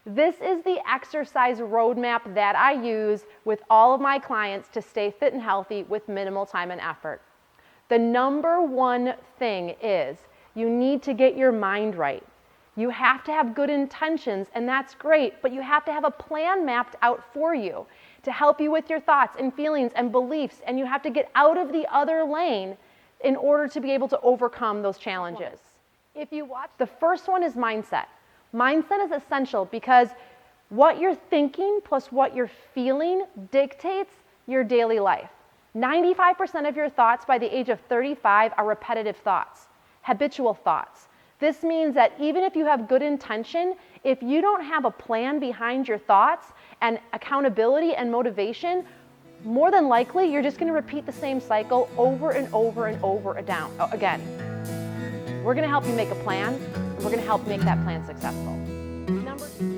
This is the exercise roadmap that I use with all of my clients to stay fit and healthy with minimal time and effort. The number one thing is you need to get your mind right. You have to have good intentions, and that's great, but you have to have a plan mapped out for you to help you with your thoughts and feelings and beliefs, and you have to get out of the other lane in order to be able to overcome those challenges. If you watch, the first one is mindset. Mindset is essential because what you're thinking plus what you're feeling dictates your daily life. 95% of your thoughts by the age of 35 are repetitive thoughts, habitual thoughts. This means that even if you have good intention, if you don't have a plan behind your thoughts and accountability and motivation, more than likely you're just going to repeat the same cycle over and over and over again. We're going to help you make a plan, and we're going to help make that plan successful. Number two.